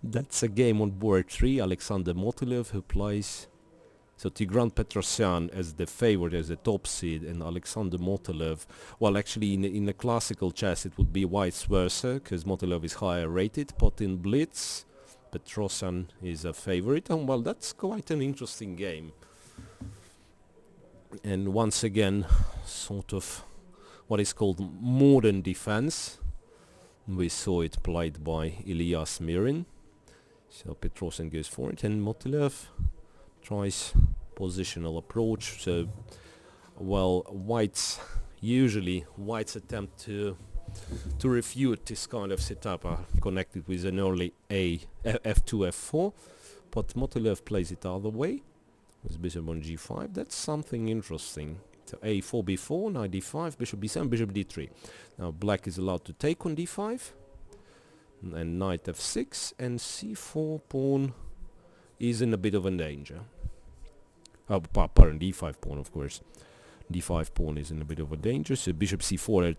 That's a game on board 3. Alexander Motylev who plays. So Tigran Petrosian as the favorite, as the top seed, and Alexander Motylev. Well, actually, in the classical chess, it would be vice versa, because Motylev is higher rated. But in Blitz, Petrosian is a favorite, and well, that's quite an interesting game. And once again, sort of what is called modern defense. We saw it played by Elias Mirin. So Petrosian goes for it, and Motylev tries positional approach. So, well, White's attempt to refute this kind of setup are connected with an early f2, f4, but Motylev plays it the other way with bishop on g5. That's something interesting. So a4, b4, knight d5, bishop b7, bishop d3. Now black is allowed to take on d5, and knight f6, and c4 pawn is in a bit of a danger. Oh, pardon, d5 pawn, of course. d5 pawn is in a bit of a danger, so bishop c4,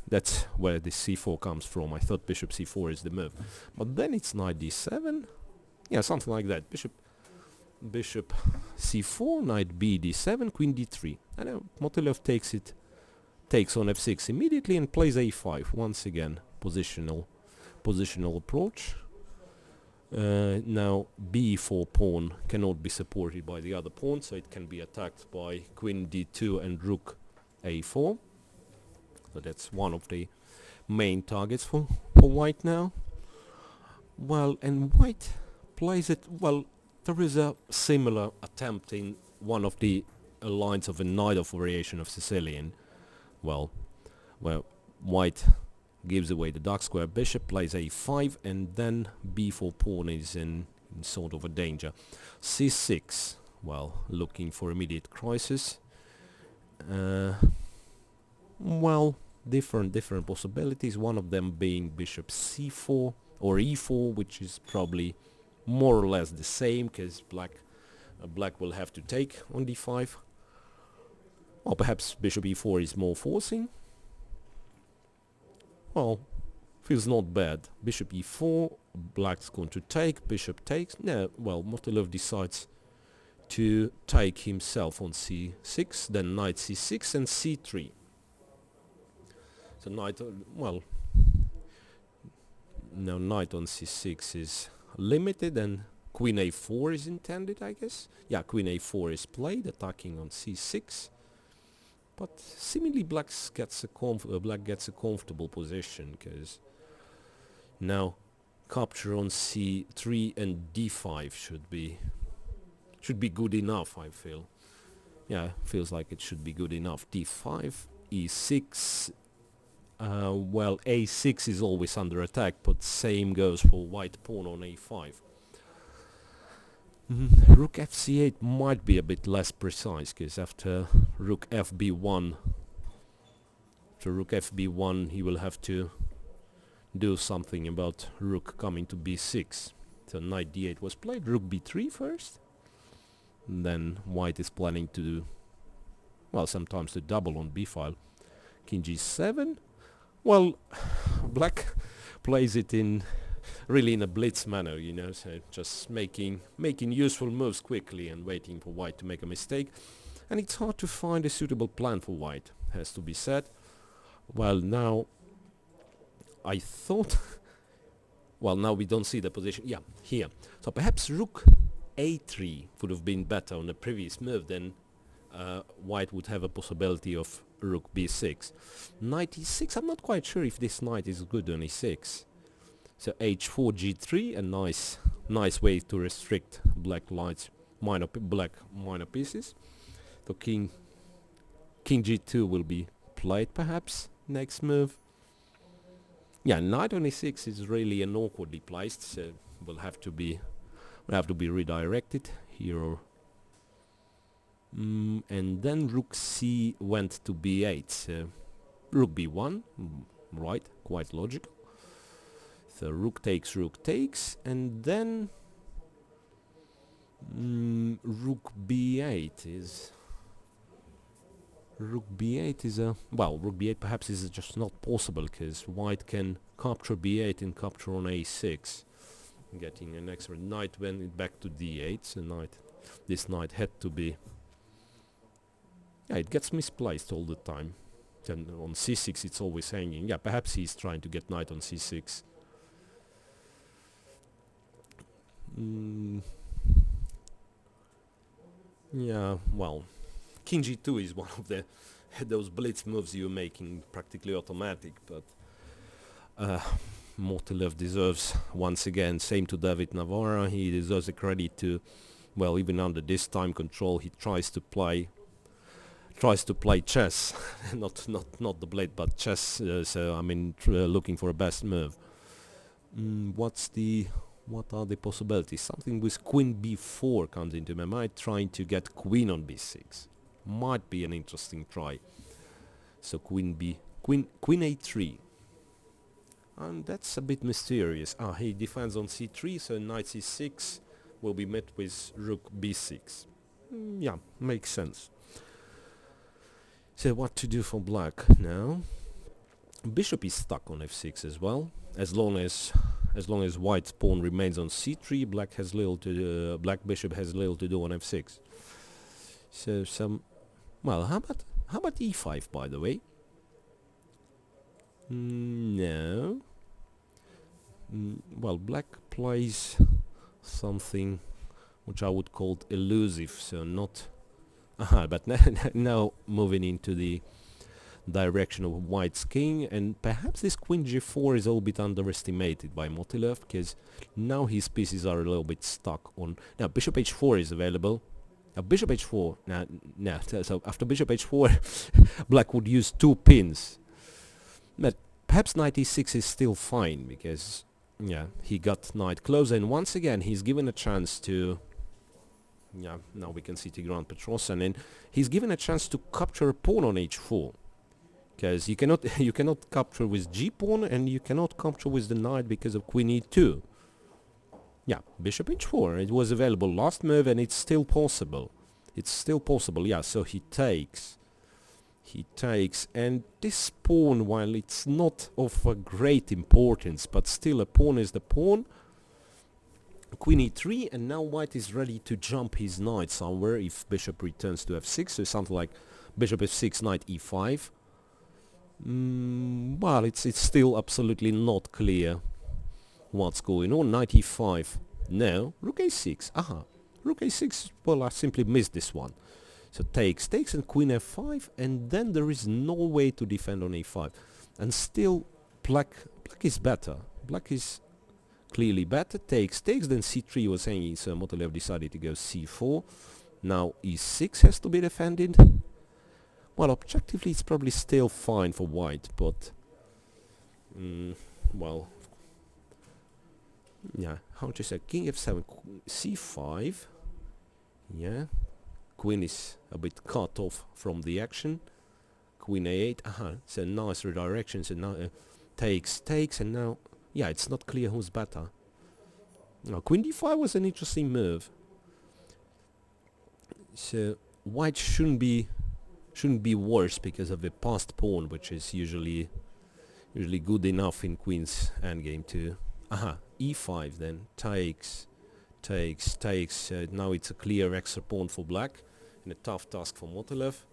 that's where this c4 comes from. I thought bishop c4 is the move. But then it's knight d7, yeah, something like that. Bishop c4, knight b d7, queen d3. And Motylev takes on f6 immediately and plays a5. Once again, positional approach. Now b4 pawn cannot be supported by the other pawn, so it can be attacked by queen d2 and rook a4. So that's one of the main targets for white now. Well, and white plays it, well, there is a similar attempt in one of the lines of a Najdorf variation of Sicilian. Well, where white gives away the dark square bishop, plays a5, and then b4 pawn is in sort of a danger. c6, well, looking for immediate crisis. Well, different possibilities, one of them being bishop c4 or e4, which is probably more or less the same, because black will have to take on d5. Or perhaps bishop e4 is more forcing. Well, feels not bad. Bishop e4, black's going to take, bishop takes. No, well, Motylev decides to take himself on c6, then knight c6 and c3. So knight, well, now knight on c6 is limited, and queen a4 is intended, I guess. Yeah, queen a4 is played, attacking on c6. But seemingly black gets a comfortable position, because now capture on c3 and d5 should be good enough, I feel. Yeah, feels like it should be good enough. d5, e6. Well, a6 is always under attack, but same goes for white pawn on a5. Rook fc8 might be a bit less precise, because after rook fb1, he will have to do something about rook coming to b6. So knight d8 was played, rook b3 first. And then white is planning to, well, sometimes to double on b file. King g7. Well, black plays it really in a blitz manner, you know, so just making useful moves quickly and waiting for white to make a mistake. And it's hard to find a suitable plan for white, has to be said. Well, now I thought well, now we don't see the position. Yeah, here. So perhaps rook a3 would have been better on the previous move. Then white would have a possibility of rook b6. Knight e6, I'm not quite sure if this knight is good on e6. So h4 g3, a nice way to restrict black minor pieces. So king g2 will be played perhaps next move. Yeah, knight on e6 is really an awkwardly placed, so will have to be redirected here. And then rook c went to b8. So rook b1, right, quite logical. So rook takes, and then rook b8 is rook b8 perhaps is just not possible, because white can capture b8 and capture on a6. getting an extra knight went back to d8. So this knight had to be... Yeah, it gets misplaced all the time. Then on c6 it's always hanging. Yeah, perhaps he's trying to get knight on c6. Yeah, well, king g2 is one of the those blitz moves you're making practically automatic, but Motylev deserves, once again, same to David Navarra, he deserves the credit to, well, even under this time control, he tries to play chess, not the blade, but chess. So I mean, looking for a best move. What are the possibilities? Something with queen b4 comes into my mind. Trying to get queen on b6 might be an interesting try. So queen a3, and that's a bit mysterious. He defends on c3, so knight c6 will be met with rook b6. Yeah, makes sense. So what to do for black now? Bishop is stuck on f6 as well. As long as white's pawn remains on c3, black bishop has little to do on f6. So well, how about e5, by the way? No. Well, black plays something which I would call elusive, so not... but now moving into the direction of white's king, and perhaps this queen g4 is a little bit underestimated by Motylev, because now his pieces are a little bit stuck on... Now, bishop h4 is available. Bishop h4, so after bishop h4, black would use 2 pins. But perhaps knight e6 is still fine, because, yeah, he got knight close, and once again, he's given a chance to... Yeah, now we can see Tigran Petrosian, and he's given a chance to capture a pawn on h4. Because you cannot capture with g-pawn, and you cannot capture with the knight because of queen e2. Yeah, bishop h4, it was available last move, and it's still possible. It's still possible, yeah, so he takes, and this pawn, while it's not of a great importance, but still a pawn is the pawn. Queen e3, and now white is ready to jump his knight somewhere if bishop returns to f6, so something like bishop f6, knight e5. Well, it's still absolutely not clear what's going on. Knight e5, no. Rook a6, rook a6, well, I simply missed this one. So takes, and queen f5, and then there is no way to defend on a5. And still, black is better. Black is clearly better. Takes, then c3 was hanging, so Motylev decided to go c4. Now e6 has to be defended. Well, objectively it's probably still fine for white, but... well... Yeah, how to say, king f7, c5... Yeah... Queen is a bit cut off from the action. Queen a8, it's a nice redirection, so now takes, and now... Yeah, it's not clear who's better. Now, queen d5 was an interesting move. So, white shouldn't be worse because of the passed pawn, which is usually good enough in queen's endgame to... e5 then, takes, now it's a clear extra pawn for black, and a tough task for Motylev.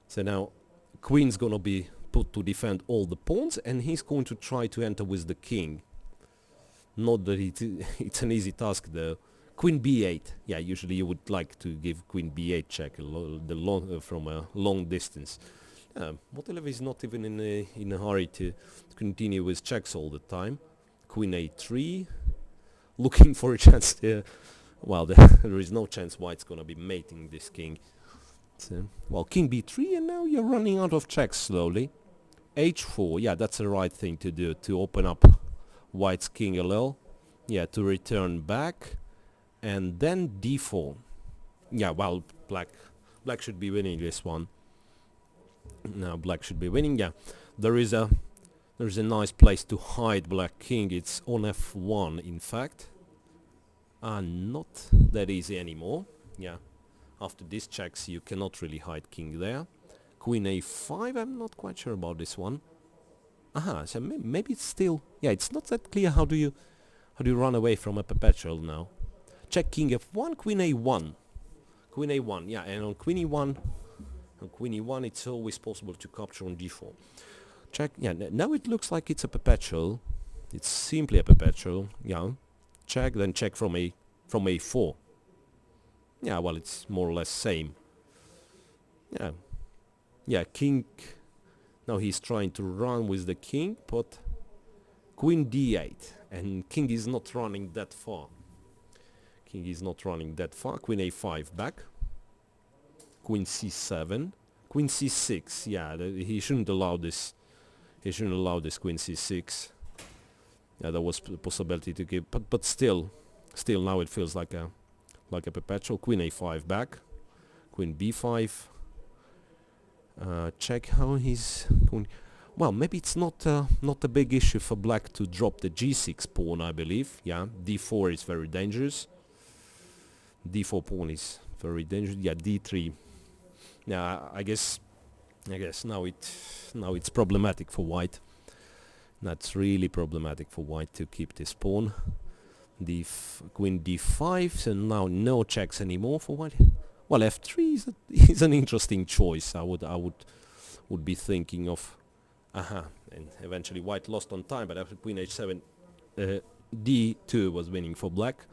So now, queen's gonna be put to defend all the pawns, and he's going to try to enter with the king. Not that it's an easy task though. Queen b8. Yeah, usually you would like to give queen b8 check from a long distance. Motylev is not even in a hurry to continue with checks all the time. Queen a3, looking for a chance to... Well, there is no chance white's gonna be mating this king. So, well, king b3, and now you're running out of checks slowly. h4, yeah, that's the right thing to do, to open up white's king a little. Yeah, to return back. And then d4. Yeah, well, black should be winning this one. Now black should be winning. Yeah, there is a nice place to hide black king. It's on f1, in fact. Not that easy anymore. Yeah, after these checks you cannot really hide king there. Queen a5, I'm not quite sure about this one. So maybe it's still... Yeah, it's not that clear how do you How do you run away from a perpetual now? Check king f1, queen a1. Queen a1, yeah, and on queen e1, it's always possible to capture on d4. Check, yeah, now it looks like it's a perpetual. It's simply a perpetual, yeah. Check, then check from a4. Yeah, well, it's more or less same. Yeah, yeah, king. Now he's trying to run with the king, but queen d8, and king is not running that far. King is not running that far. Queen a5 back. Queen c7. Queen c6. Yeah, he shouldn't allow this. He shouldn't allow this queen c6. Yeah, there was a possibility to give, but still now it feels like a perpetual. Queen a5 back. Queen b5. Check how he's going. Well, maybe it's not a big issue for black to drop the g6 pawn, I believe. Yeah, d4 is very dangerous. D4 pawn is very dangerous. Yeah, d3. Yeah, I guess now it's problematic for white. That's really problematic for white to keep this pawn. Queen d5, so now no checks anymore for white. Well, f3 is an interesting choice. I would be thinking of. And eventually white lost on time, but after queen h7, d2 was winning for black.